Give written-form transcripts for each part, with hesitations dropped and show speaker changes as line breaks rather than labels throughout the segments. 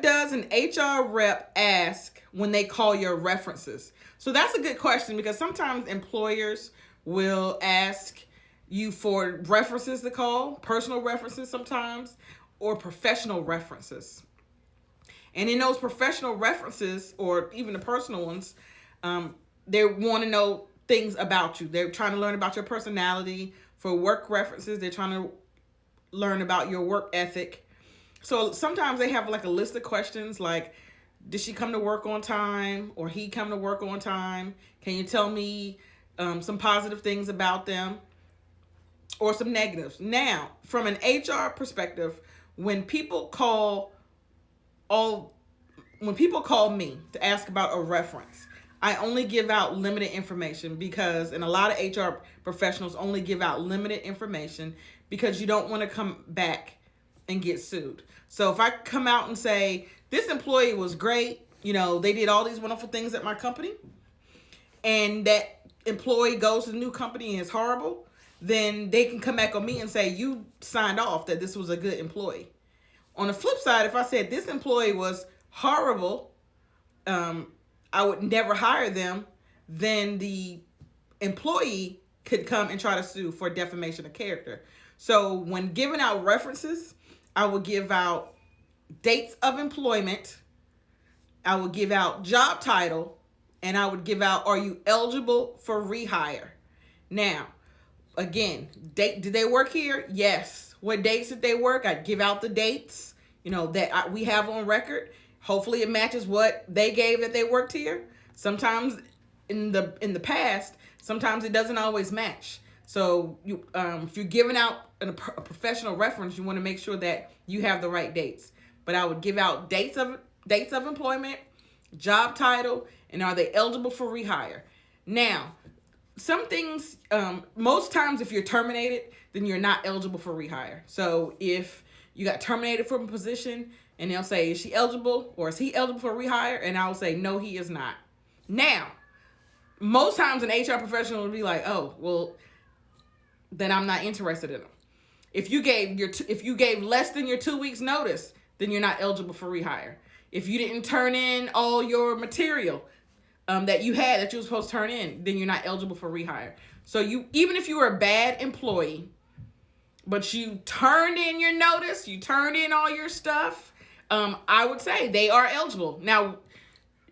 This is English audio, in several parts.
What does an HR rep ask when they call your references? So that's a good question because sometimes employers will ask you for references to call, personal references sometimes, or professional references. And in those professional references, or even the personal ones, they want to know things about you. They're trying to learn about your personality. For work references, they're trying to learn about your work ethic. So sometimes they have like a list of questions like, did she come to work on time, or he come to work on time? Can you tell me some positive things about them, or some negatives? Now, from an HR perspective, when people call me to ask about a reference, I only give out limited information because, and a lot of HR professionals only give out limited information because you don't want to come back and get sued. So if I come out and say, this employee was great, they did all these wonderful things at my company, and that employee goes to the new company and is horrible, then they can come back on me and say, you signed off that this was a good employee. On the flip side, if I said this employee was horrible, I would never hire them, then the employee could come and try to sue for defamation of character. So when giving out references, I will give out dates of employment, I would give out job title, and I would give out, are you eligible for rehire? Now, again, did they work here? Yes. What dates did they work? I'd give out the dates, that we have on record. Hopefully it matches what they gave that they worked here. Sometimes in the past, sometimes it doesn't always match. So if you're giving out a professional reference, you want to make sure that you have the right dates. But I would give out dates of employment, job title, and are they eligible for rehire? Now, some things, most times if you're terminated, then you're not eligible for rehire. So if you got terminated from a position and they'll say, is she eligible or is he eligible for rehire? And I will say, no, he is not. Now, most times an HR professional will be like, oh, well, then I'm not interested in them. If you gave less than your 2 weeks notice, then you're not eligible for rehire. If you didn't turn in all your material that you were supposed to turn in, then you're not eligible for rehire. So even if you were a bad employee, but you turned in your notice, you turned in all your stuff, I would say they are eligible. Now,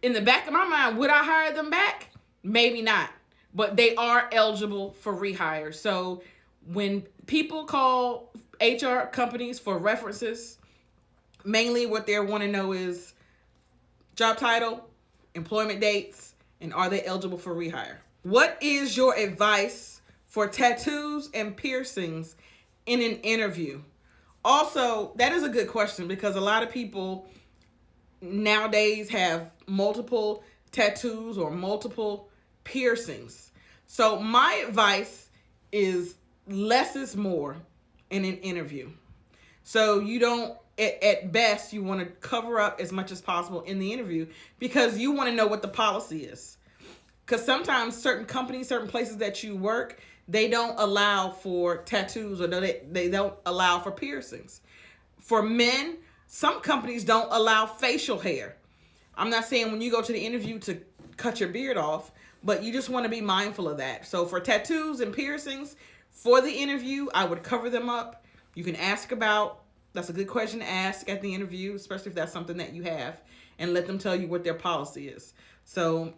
in the back of my mind, would I hire them back? Maybe not, but they are eligible for rehire. So when people call HR companies for references, mainly what they want to know is job title, employment dates, and are they eligible for rehire? What is your advice for tattoos and piercings in an interview? Also, that is a good question because a lot of people nowadays have multiple tattoos or multiple piercings. So my advice is less is more in an interview. So you don't, at best, you want to cover up as much as possible in the interview because you want to know what the policy is. Because sometimes certain companies, certain places that you work, they don't allow for tattoos or they don't allow for piercings. For men, some companies don't allow facial hair. I'm not saying when you go to the interview to cut your beard off, but you just want to be mindful of that. So for tattoos and piercings, for the interview, I would cover them up. You can ask about, that's a good question to ask at the interview, especially if that's something that you have, and let them tell you what their policy is. So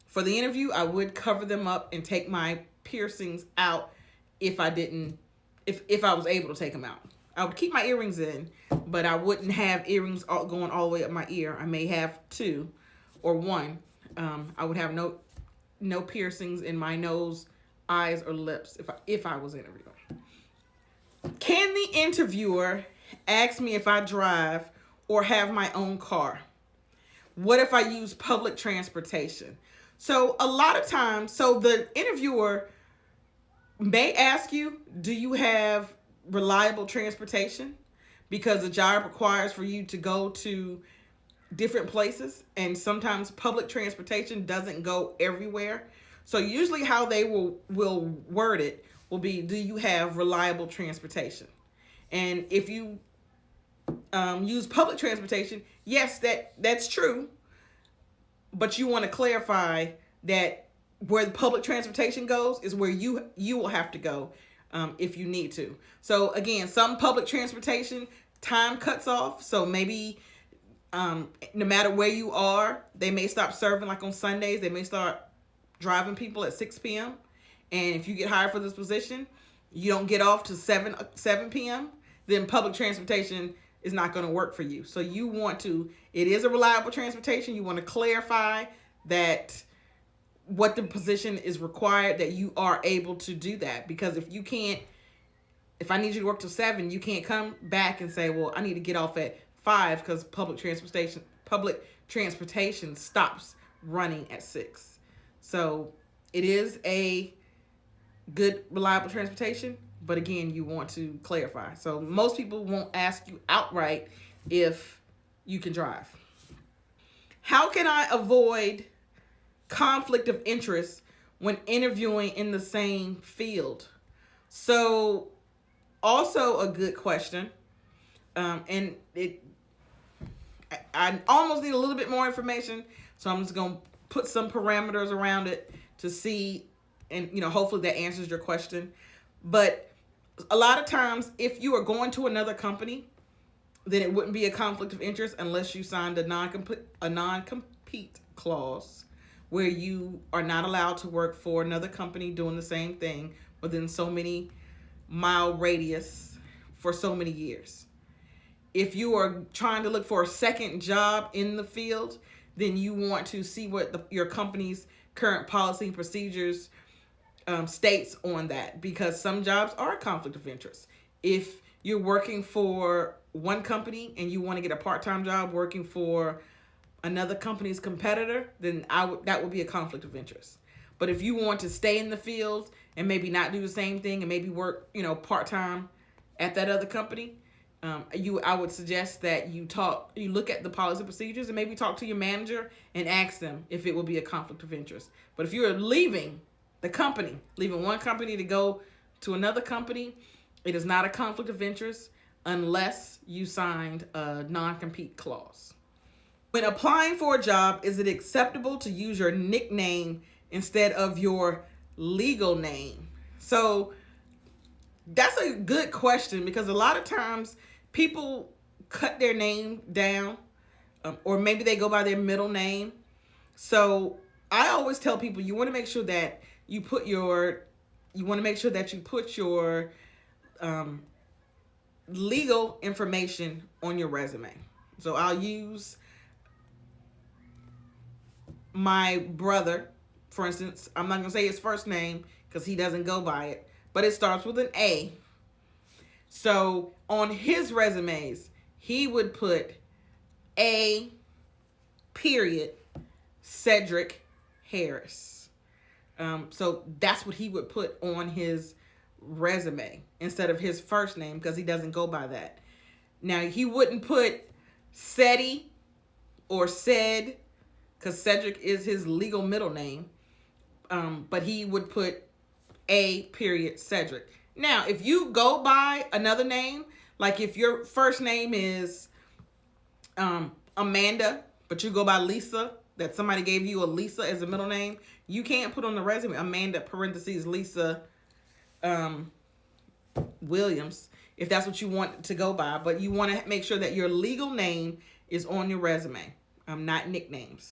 for the interview, I would cover them up and take my piercings out if I was able to take them out. I would keep my earrings in, but I wouldn't have earrings going all the way up my ear. I may have 2 or 1. I would have no piercings in my nose, eyes, or lips if I was interviewing. Can the interviewer ask me if I drive or have my own car? What if I use public transportation? So a lot of times, so the interviewer may ask you, do you have reliable transportation? Because the job requires for you to go to different places, and sometimes public transportation doesn't go everywhere. So usually how they will word it will be, do you have reliable transportation? And if you use public transportation. Yes, that's true, but you want to clarify that where the public transportation goes is where you will have to go if you need to. So again, some public transportation time cuts off. So maybe no matter where you are, they may stop serving like on Sundays. They may start driving people at 6 p.m. And if you get hired for this position, you don't get off to 7 p.m., then public transportation is not going to work for you. So you want to, it is a reliable transportation. You want to clarify that what the position is required, that you are able to do that. Because if you can't, if I need you to work till 7, you can't come back and say, well, I need to get off at 5 because public transportation stops running at 6. So it is a good, reliable transportation, but again, you want to clarify. So most people won't ask you outright if you can drive. How can I avoid conflict of interest when interviewing in the same field? So also a good question. And I almost need a little bit more information, so I'm just going to put some parameters around it to see, and hopefully that answers your question. But a lot of times, if you are going to another company, then it wouldn't be a conflict of interest unless you signed a non-compete clause where you are not allowed to work for another company doing the same thing within so many mile radius for so many years. If you are trying to look for a second job in the field, then you want to see what your company's current policy and procedures states on that, because some jobs are a conflict of interest. If you're working for one company and you want to get a part-time job working for another company's competitor, then that would be a conflict of interest. But if you want to stay in the field and maybe not do the same thing and maybe work, part-time at that other company, I would suggest that you look at the policy and procedures and maybe talk to your manager and ask them if it will be a conflict of interest. But if you're leaving the company, leaving one company to go to another company, it is not a conflict of interest unless you signed a non-compete clause. When applying for a job, is it acceptable to use your nickname instead of your legal name? So that's a good question, because a lot of times people cut their name down, or maybe they go by their middle name. So I always tell people, you want to make sure that you put your legal information on your resume. So I'll use my brother, for instance. I'm not going to say his first name because he doesn't go by it, but it starts with an A. So on his resumes, he would put A. Cedric Harris. So that's what he would put on his resume instead of his first name, because he doesn't go by that. Now, he wouldn't put Ceddy or Ced, because Cedric is his legal middle name, but he would put A. Cedric. Now, if you go by another name, like if your first name is Amanda, but you go by Lisa, that somebody gave you a Lisa as a middle name, you can't put on the resume Amanda parentheses Lisa Williams, if that's what you want to go by. But you want to make sure that your legal name is on your resume, not nicknames.